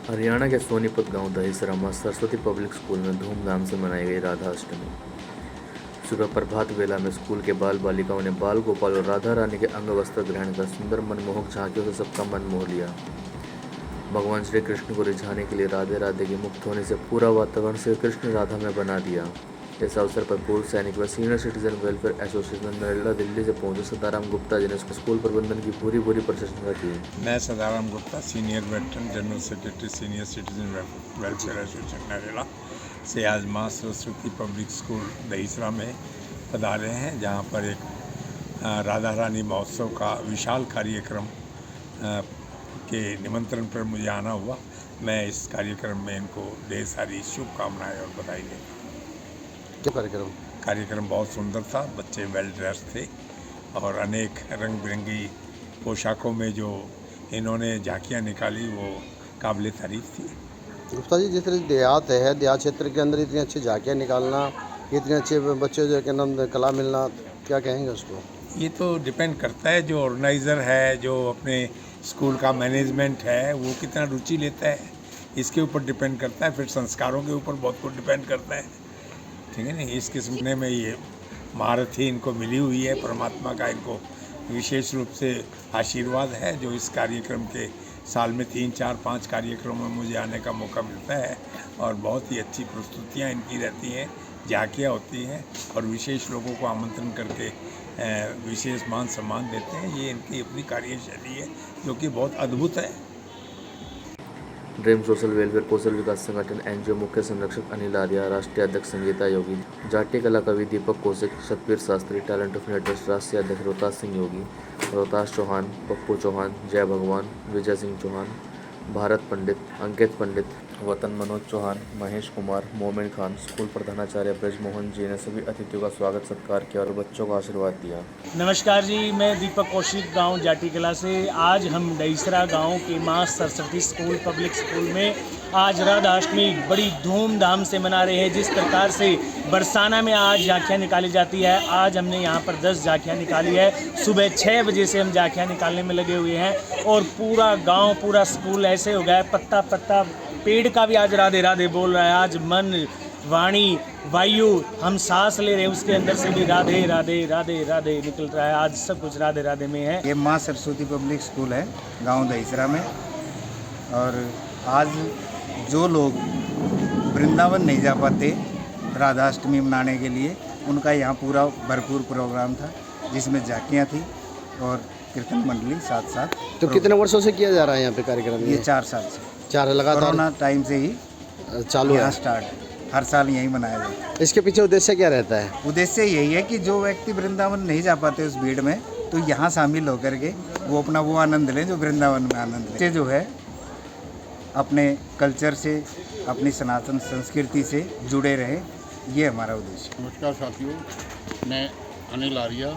हरियाणा के सोनीपत गांव दहीसरा में सरस्वती पब्लिक स्कूल में धूमधाम से मनाई गई राधा अष्टमी। सुबह प्रभात वेला में स्कूल के बाल बालिकाओं ने बाल गोपाल और राधा रानी के अंग वस्त्र ग्रहण कर सुंदर मनमोहक झांकियों से सबका मन मोह लिया। भगवान श्री कृष्ण को रिझाने के लिए राधे राधे के मुक्त होने से पूरा वातावरण श्री कृष्ण राधा में बना दिया। इस अवसर पर पूर्व सैनिक व senior citizen welfare association Narela Delhi से पहुंचे सदाराम गुप्ता जी ने स्कूल प्रबंधन की पूरी प्रशंसा की। मैं Sadaram Gupta, senior veteran general secretary senior citizen welfare association Narela से आज माँ सरस्वती पब्लिक स्कूल दहीसरा में पधारे हैं, जहाँ पर एक राधा रानी महोत्सव का विशाल कार्यक्रम के निमंत्रण पर मुझे आना हुआ। मैं इस कार्यक्रम में इनको ढेर सारी शुभकामनाएं और बधाई देता हूँ। कार्यक्रम बहुत सुंदर था, बच्चे वेल ड्रेस थे और अनेक रंग बिरंगी पोशाकों में जो इन्होंने झांकियाँ निकाली वो काबिल तारीफ थी। गुप्ता जी, जिस तरह देहात क्षेत्र के अंदर इतनी अच्छी झांकियाँ निकालना, इतने अच्छे बच्चे जो क्या नाम कला मिलना, क्या कहेंगे उसको? ये तो डिपेंड करता है, जो ऑर्गेनाइज़र है, जो अपने स्कूल का मैनेजमेंट है, वो कितना रुचि लेता है, इसके ऊपर डिपेंड करता है। फिर संस्कारों के ऊपर बहुत कुछ डिपेंड करता है, ठीक है ना। इस किस्म में ये महारत ही इनको मिली हुई है, परमात्मा का इनको विशेष रूप से आशीर्वाद है, जो इस कार्यक्रम के साल में 3, 4, 5 कार्यक्रमों में मुझे आने का मौका मिलता है और बहुत ही अच्छी प्रस्तुतियाँ इनकी रहती हैं, झांकियाँ होती हैं और विशेष लोगों को आमंत्रण करके विशेष मान सम्मान देते हैं। ये इनकी अपनी कार्यशैली है जो कि बहुत अद्भुत है। ड्रीम सोशल वेलफेयर कौशल विकास संगठन एनजीओ मुख्य संरक्षक अनिल आर्या, राष्ट्रीय अध्यक्ष संगीता योगी, जाट्य कला कवि Deepak Kaushik, Satveer Shastri, talent of network राष्ट्रीय अध्यक्ष रोहतास सिंह योगी, रोहतास चौहान, पप्पू चौहान, जय भगवान, विजय सिंह चौहान, भारत पंडित, अंकित पंडित, वतन मनोज चौहान, महेश कुमार, मोमिन खान, स्कूल प्रधानाचार्य ब्रजमोहन जी ने सभी अतिथियों का स्वागत सत्कार किया और बच्चों को आशीर्वाद दिया। नमस्कार जी, मैं दीपक कौशिक, गांव जाटी कला से। आज हम दहीसरा गांव के माँ सरस्वती स्कूल पब्लिक स्कूल में आज राधा अष्टमी बड़ी धूमधाम से मना रहे हैं। जिस प्रकार से बरसाना में आज झांकियाँ निकाली जाती है, आज हमने यहाँ पर 10 झांकियाँ निकाली है। सुबह 6 बजे से हम झांकियाँ निकालने में लगे हुए हैं और पूरा गांव, पूरा स्कूल ऐसे हो गया है, पत्ता पत्ता पेड़ का भी आज राधे राधे बोल रहा है। आज मन, वाणी, वायु, हम सांस ले रहे हैं, उसके अंदर से भी राधे राधे राधे राधे निकल रहा है। आज सब कुछ राधे राधे में है। ये माँ सरस्वती पब्लिक स्कूल है गांव दहीसरा में, और आज जो लोग वृंदावन नहीं जा पाते राधा अष्टमी मनाने के लिए, उनका यहाँ पूरा भरपूर प्रोग्राम था, जिसमें झांकियाँ थी और कीर्तन मंडली साथ साथ। तो कितने वर्षों से किया जा रहा है यहाँ पे कार्यक्रम? ये 4 साल से, 4 लगातार कोरोना टाइम से ही चालू है, स्टार्ट। हर साल यही मनाया जाता है। इसके पीछे उद्देश्य क्या रहता है? उद्देश्य यही है कि जो व्यक्ति वृंदावन नहीं जा पाते उस भीड़ में, तो यहाँ शामिल होकर के वो अपना वो आनंद लें जो वृंदावन में आनंद लें। जो है अपने कल्चर से, अपनी सनातन संस्कृति से जुड़े रहें, ये हमारा उद्देश्य। नमस्कार साथियों, मैं अनिल आर्या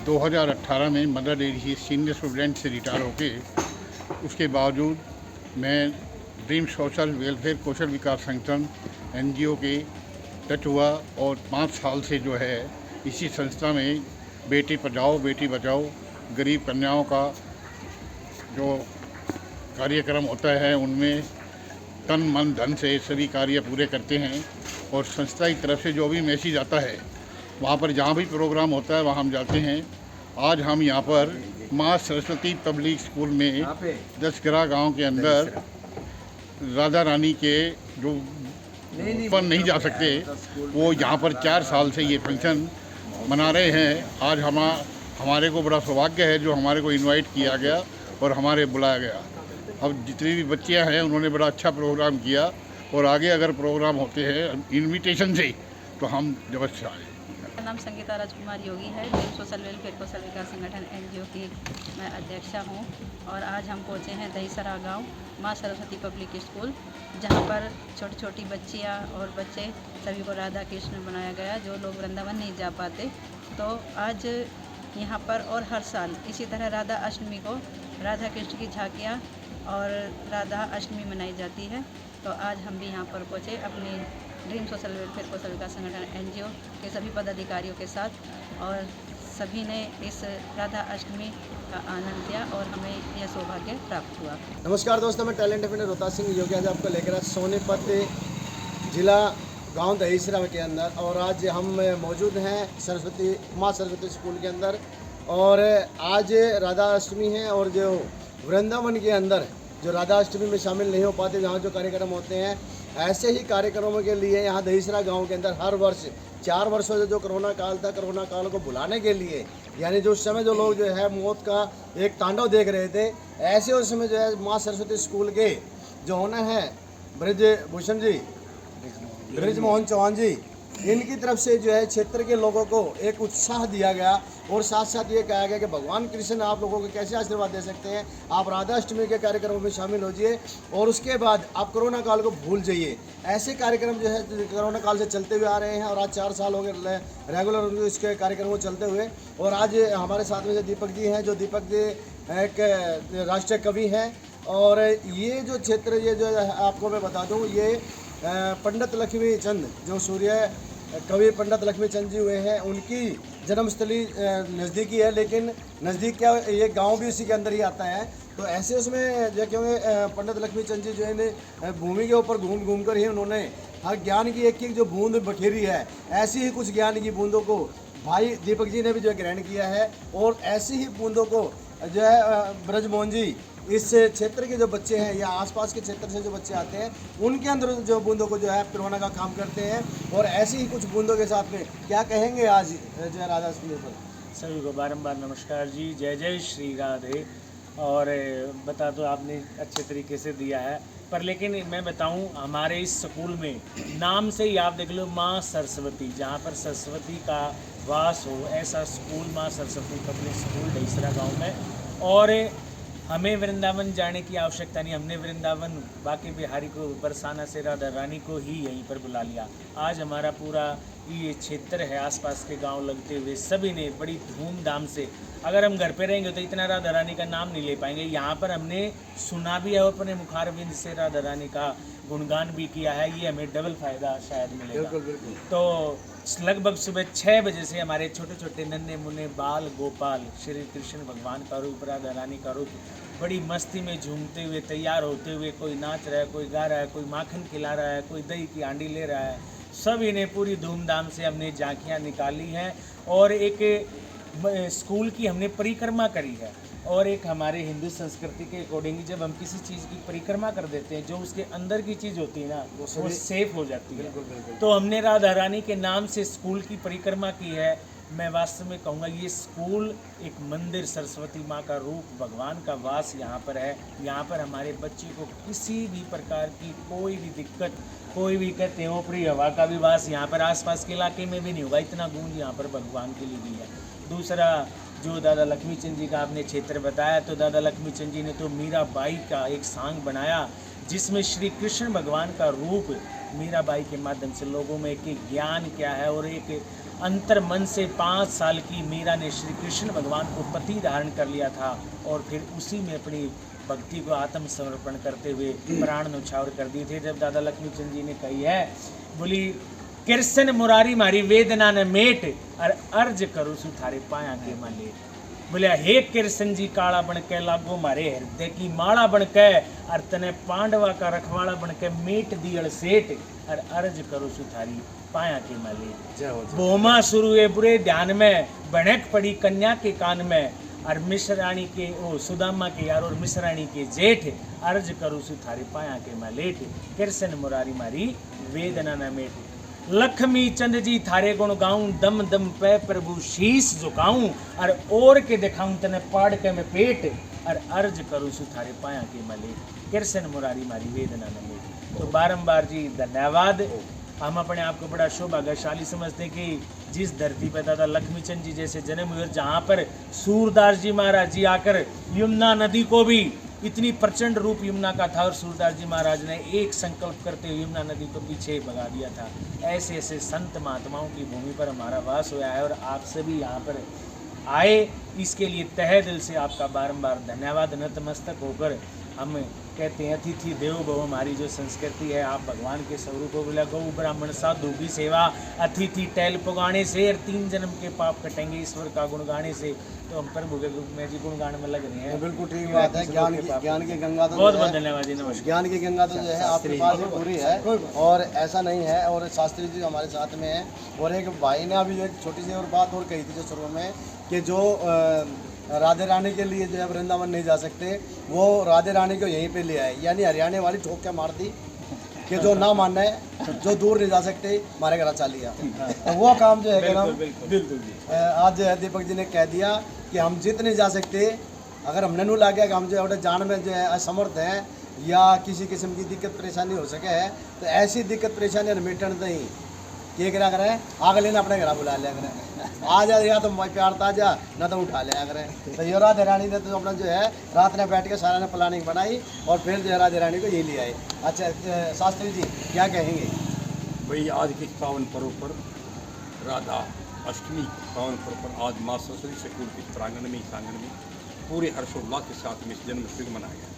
2018 में मदर डेयरी सीनियर स्टूडेंट से रिटायर होके, उसके बावजूद मैं ड्रीम सोशल वेलफेयर कौशल विकास संगठन एनजीओ के टच हुआ और 5 साल से जो है इसी संस्था में बेटी पढ़ाओ बेटी बचाओ गरीब कन्याओं का जो कार्यक्रम होता है, उनमें तन मन धन से सभी कार्य पूरे करते हैं। और संस्था की तरफ से जो भी मैसेज आता है, वहाँ पर जहाँ भी प्रोग्राम होता है वहाँ हम जाते हैं। आज हम यहाँ पर माँ सरस्वती पब्लिक स्कूल में दसगरा गांव के अंदर राधा रानी के जो पर नहीं जा सकते, वो यहाँ पर 4 साल से ये फंक्शन मना रहे हैं। आज हमारे को बड़ा सौभाग्य है जो हमारे को इनवाइट किया गया और हमारे बुलाया गया। अब जितनी भी बच्चियाँ हैं उन्होंने बड़ा अच्छा प्रोग्राम किया और आगे अगर प्रोग्राम होते हैं इनविटेशन से तो हम जबरदस्त आए। मेरा नाम संगीता राजकुमार योगी है। ड्रीम सोशल वेलफेयर कौशल विकास संगठन एनजीओ की मैं अध्यक्षा हूँ और आज हम पहुँचे हैं दहीसरा गांव माँ सरस्वती पब्लिक स्कूल, जहाँ पर छोटी छोटी बच्चियाँ और बच्चे सभी को राधा कृष्ण बनाया गया, जो लोग वृंदावन नहीं जा पाते। तो आज यहाँ पर और हर साल इसी तरह राधा अष्टमी को राधा कृष्ण की झांकियाँ और राधा अष्टमी मनाई जाती है। तो आज हम भी यहाँ पर पहुँचे अपनी ड्रीम सोशल वेलफेयर कौशल विकास संगठन एनजीओ के सभी पदाधिकारियों के साथ और सभी ने इस राधा अष्टमी का आनंद लिया और हमें यह सौभाग्य प्राप्त हुआ। नमस्कार दोस्तों, मैं टैलेंट अभिनेता रोहतास सिंह योगी आज आपको लेकर आया सोनीपत जिला गांव दहीसरा के अंदर। और आज हम मौजूद हैं माँ सरस्वती स्कूल के अंदर। और आज राधा अष्टमी है और जो वृंदावन के अंदर जो राधा अष्टमी में शामिल नहीं हो पाते, जहाँ जो कार्यक्रम होते हैं, ऐसे ही कार्यक्रमों के लिए यहाँ दहीसरा गांव के अंदर हर वर्ष 4 वर्षों से जो कोरोना काल था, कोरोना काल को भुलाने के लिए, यानी जो उस समय जो लोग जो है मौत का एक तांडव देख रहे थे, ऐसे उस समय जो है माँ सरस्वती स्कूल के जो ओनर हैं ब्रिजभूषण जी, ब्रिजमोहन चौहान जी, इनकी तरफ से जो है क्षेत्र के लोगों को एक उत्साह दिया गया और साथ साथ ये कहा गया कि भगवान कृष्ण आप लोगों को कैसे आशीर्वाद दे सकते हैं, आप राधा अष्टमी के कार्यक्रमों में शामिल होइए और उसके बाद आप कोरोना काल को भूल जाइए। ऐसे कार्यक्रम जो है कोरोना काल से चलते हुए आ रहे हैं और आज 4 साल हो गए रेगुलर इसके कार्यक्रमों चलते हुए। और आज हमारे साथ में जो दीपक जी हैं, जो दीपक जी एक राष्ट्रीय कवि हैं। और ये जो क्षेत्र, ये जो आपको मैं बता दूँ, ये पंडित लक्ष्मी चंद जो सूर्य कवि पंडित लक्ष्मी चंद जी हुए हैं, उनकी जन्मस्थली नज़दीकी है, लेकिन नज़दीक क्या, ये गांव भी उसी के अंदर ही आता है। तो ऐसे उसमें जो क्योंकि पंडित लक्ष्मी चंद जी जो है भूमि के ऊपर घूम कर ही उन्होंने हर ज्ञान की एक जो बूंद बखेरी है, ऐसी ही कुछ ज्ञान की बूंदों को भाई दीपक जी ने भी जो ग्रहण किया है। और ऐसी ही बूंदों को जो है ब्रजमोहन जी, इस क्षेत्र के जो बच्चे हैं या आसपास के क्षेत्र से जो बच्चे आते हैं, उनके अंदर जो बूंदों को जो है पिरोना का काम करते हैं। और ऐसी ही कुछ बूंदों के साथ में क्या कहेंगे आज जो है राधा अष्टमी पर? सभी को बारंबार नमस्कार जी, जय जय श्री राधे। और बता दो आपने अच्छे तरीके से दिया है, पर लेकिन मैं बताऊं, हमारे इस स्कूल में नाम से ही आप देख लो माँ सरस्वती, जहाँ पर सरस्वती का वास हो, ऐसा स्कूल माँ सरस्वती पब्लिक स्कूल दहीसरा गाँव में। और हमें वृंदावन जाने की आवश्यकता नहीं, हमने वृंदावन बाकी बिहारी को, बरसाना से राधा रानी को ही यहीं पर बुला लिया। आज हमारा पूरा ये क्षेत्र है, आसपास के गांव लगते हुए सभी ने बड़ी धूमधाम से, अगर हम घर पे रहेंगे तो इतना राधा रानी का नाम नहीं ले पाएंगे। यहाँ पर हमने सुना भी है, अपने मुखारबिंद से राधा रानी का गुणगान भी किया है, ये हमें डबल फायदा शायद मिलेगा। तो लगभग सुबह 6 बजे से हमारे छोटे छोटे नन्हे मुन्ने बाल गोपाल श्री कृष्ण भगवान का रूप, राधा रानी का रूप, बड़ी मस्ती में झूमते हुए तैयार होते हुए, कोई नाच रहा है, कोई गा रहा है, कोई माखन खिला रहा है, कोई दही की आंडी ले रहा है, सभी ने पूरी धूमधाम से हमने झांकियाँ निकाली हैं। और एक स्कूल की हमने परिक्रमा करी है। और एक हमारे हिंदू संस्कृति के अकॉर्डिंग जब हम किसी चीज़ की परिक्रमा कर देते हैं, जो उसके अंदर की चीज़ होती है ना, वो सेफ हो जाती है। तो हमने राधा रानी के नाम से स्कूल की परिक्रमा की है। मैं वास्तव में कहूँगा ये स्कूल एक मंदिर, सरस्वती माँ का रूप, भगवान का वास यहाँ पर है। यहाँ पर हमारे बच्चे को किसी भी प्रकार की कोई भी दिक्कत, कोई भी कहते हैं ऊपरी हवा का भी वास यहाँ पर आसपास के इलाके में भी नहीं होगा, इतना गूंज यहाँ पर भगवान के लिए भी है। दूसरा, जो दादा लक्ष्मी चंद जी का आपने क्षेत्र बताया, तो दादा लक्ष्मी चंद जी ने तो मीराबाई का एक सांग बनाया, जिसमें श्री कृष्ण भगवान का रूप मीराबाई के माध्यम से लोगों में एक ज्ञान क्या है, और एक अंतर मन से 5 साल की मीरा ने श्री कृष्ण भगवान को पति धारण कर लिया था और फिर उसी में अपनी भक्ति को आत्मसमर्पण करते हुए प्राण न्यौछावर कर दिए थे। जब दादा लक्ष्मी चंद जी ने कही है, बोली कृष्ण मुरारी मारी वेदना न मेट, और अर्ज करो सुथारे पाया के माले। बोले हे कृष्ण जी काला बन के लागो मारे हृदय की माला बन के, और तने पांडवा का रखवाड़ा बन के मेट दियल सेठ, और अर्ज करो सुथारी पाया के माले। बोमा शुरू हुए बुरे ध्यान में, भड़क पड़ी कन्या के कान में, और मिश्राणी के ओ सुदामा के यार और मिश्राणी के जेठ, अर्ज करो सुथारे पाया के मालेठ, कृष्ण मुरारी मारी वेदना न मेट। लक्ष्मी चंद जी थारे गुण गाऊं, दम दम पे प्रभु शीश झुकाऊं, और के दिखाऊं तने पाड़ के मैं पेट, और अर्ज करूं सुथारे पाया के मले, कृष्ण मुरारी मारी वेदना न मेट। तो बारंबार जी धन्यवाद। हम अपने आप को बड़ा सौभाग्यशाली समझते हैं कि जिस धरती पर दादा लक्ष्मी चंद जी जैसे जन्म हुए, जहाँ पर सूरदास जी महाराज जी आकर यमुना नदी को भी, इतनी प्रचंड रूप यमुना का था, और सूरदास जी महाराज ने एक संकल्प करते हुए यमुना नदी को पीछे भगा दिया था। ऐसे ऐसे संत महात्माओं की भूमि पर हमारा वास हुआ है, और आप सभी यहाँ पर आए, इसके लिए तहे दिल से आपका बारंबार धन्यवाद। नतमस्तक होकर हम कहते हैं अतिथि देवो भव, हमारी जो संस्कृति है, आप भगवान के स्वरूप को बोला, गौ ब्राह्मण साधु की सेवा, अतिथि टैल पगाने से, और 3 जन्म के पाप कटेंगे ईश्वर का गुण गाने से। तो हम प्रभु के रूप में जी गुणगान में लग रहे हैं। बिल्कुल ठीक बात है। ज्ञान की गंगा तो बहुत बहुत धन्यवाद जी, नमस्कार। ज्ञान की गंगा तो जो है आपके पास ही पूरी है, और ऐसा नहीं है। और शास्त्री जी हमारे साथ में है, और एक भाई ने अभी एक छोटी सी और बात और कही थी जो शुरू में, कि जो राधे रानी के लिए जो है वृंदावन नहीं जा सकते, वो राधे रानी को यहीं पे ले आए, यानी हरियाणा वाली ठोक के मार दी कि जो ना मानना है, जो दूर नहीं जा सकते, मारे घर चा लिया। तो वो काम जो है कि हम आज जो है दीपक जी ने कह दिया कि हम जित नहीं जा सकते, अगर हमने नू ला गया कि हम जो है जान में जो है असमर्थ हैं, या किसी किस्म की दिक्कत परेशानी हो सके है, तो ऐसी दिक्कत परेशानी मिटन नहीं ये करा करें, आगे लेने अपने घर बुला लिया करें, आ जा, या तो प्यार ताजा ना तो उठा लिया करें। तो ये राधे रानी ने तो अपना जो है रात में बैठ के सारा ने प्लानिंग बनाई, और फिर जो है राधे रानी को यही ले आए। अच्छा शास्त्री जी क्या कहेंगे? भाई आज के पावन पर्व पर, राधा अष्टमी पावन पर्व पर, आज माँ सरस्वती स्कूल के प्रांगण में, इस आंगन में पूरे हर्षोल्लास के साथ में इस जन्म उत्सव मनाया गया।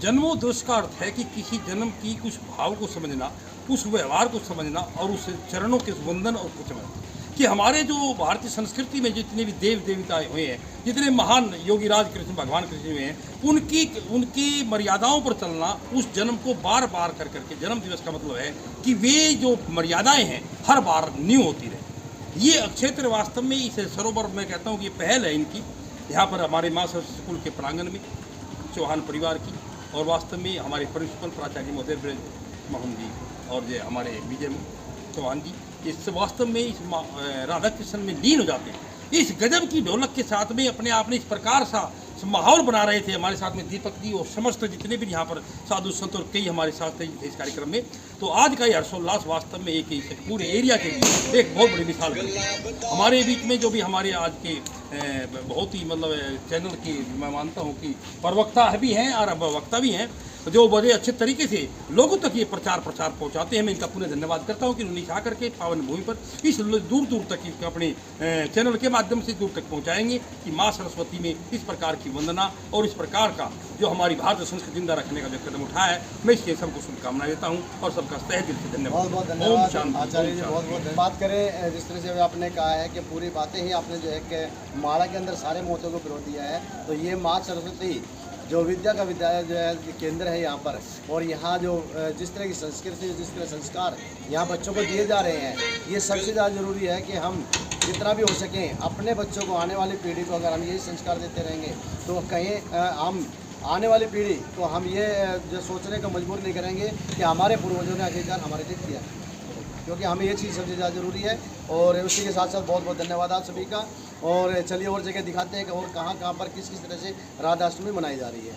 जन्मोत्सव का अर्थ है कि किसी जन्म की कुछ भाव को समझना, उस व्यवहार को समझना, और उस चरणों के वंदन और कुछ समझना कि हमारे जो भारतीय संस्कृति में जितने भी देव देवताएं हुए हैं, जितने महान योगी राज कृष्ण भगवान कृष्ण हुए हैं, उनकी मर्यादाओं पर चलना, उस जन्म को बार बार कर करके, जन्म दिवस का मतलब है कि वे जो मर्यादाएं हैं हर बार न्यू होती रहे। ये क्षेत्र वास्तव में इस सरोवर, मैं कहता हूँ कि ये पहल है इनकी, यहाँ पर हमारे माँ सरस्वती स्कूल के प्रांगण में चौहान परिवार की, और वास्तव में हमारे प्रिंसिपल प्राचार्य महोदय ब्रज मोहन जी और जो हमारे विजय चौहान जी, इस वास्तव में इस राधा कृष्ण में लीन हो जाते हैं। इस गजब की ढोलक के साथ में अपने आप ने इस प्रकार सा माहौल बना रहे थे। हमारे साथ में दीपक जी और समस्त जितने भी यहाँ पर साधु संत और कई हमारे साथ थे इस कार्यक्रम में। तो आज का ये हर्षोल्लास वास्तव में एक पूरे एरिया के लिए एक बहुत बड़ी मिसाल बनी है। हमारे बीच में जो भी हमारे आज के बहुत ही मतलब चैनल की मैं मानता हूँ कि प्रवक्ता भी हैं और वक्ता भी हैं, जो बड़े अच्छे तरीके से लोगों तक ये प्रचार पहुंचाते हैं। मैं इनका पुनः धन्यवाद करता हूं कि उन्होंने आ करके पावन भूमि पर इस दूर दूर तक अपने चैनल के माध्यम से दूर तक पहुंचाएंगे कि माँ सरस्वती में इस प्रकार की वंदना और इस प्रकार का जो हमारी भारतीय संस्कृति जिंदा रखने का जो कदम उठाया है, मैं इसके सबको शुभकामनाएं देता हूँ और सबका तहे दिल से धन्यवाद। बहुत बहुत धन्यवाद आचार्य जी, बहुत बहुत बात करें जिस तरह से आपने कहा है कि पूरी बातें ही आपने जो है कि माला के अंदर सारे मोहतों को पिरो दिया है। तो ये माँ सरस्वती जो विद्या का विद्यालय जो है केंद्र है यहाँ पर, और यहाँ जो जिस तरह की संस्कृति, जिस तरह संस्कार यहाँ बच्चों को दिए जा रहे हैं, ये सबसे ज़्यादा ज़रूरी है कि हम जितना भी हो सकें अपने बच्चों को, आने वाली पीढ़ी को अगर हम यही संस्कार देते रहेंगे तो कहीं हम आने वाली पीढ़ी को हम ये जो सोचने को मजबूर नहीं करेंगे कि हमारे पूर्वजों ने आखिरकार हमारे लिए किया, क्योंकि हमें ये चीज़ सबसे ज़्यादा ज़रूरी है। और उसी के साथ साथ बहुत बहुत धन्यवाद आप सभी का। और चलिए और जगह दिखाते हैं कि और कहाँ पर किस तरह से राधाष्टमी मनाई जा रही है।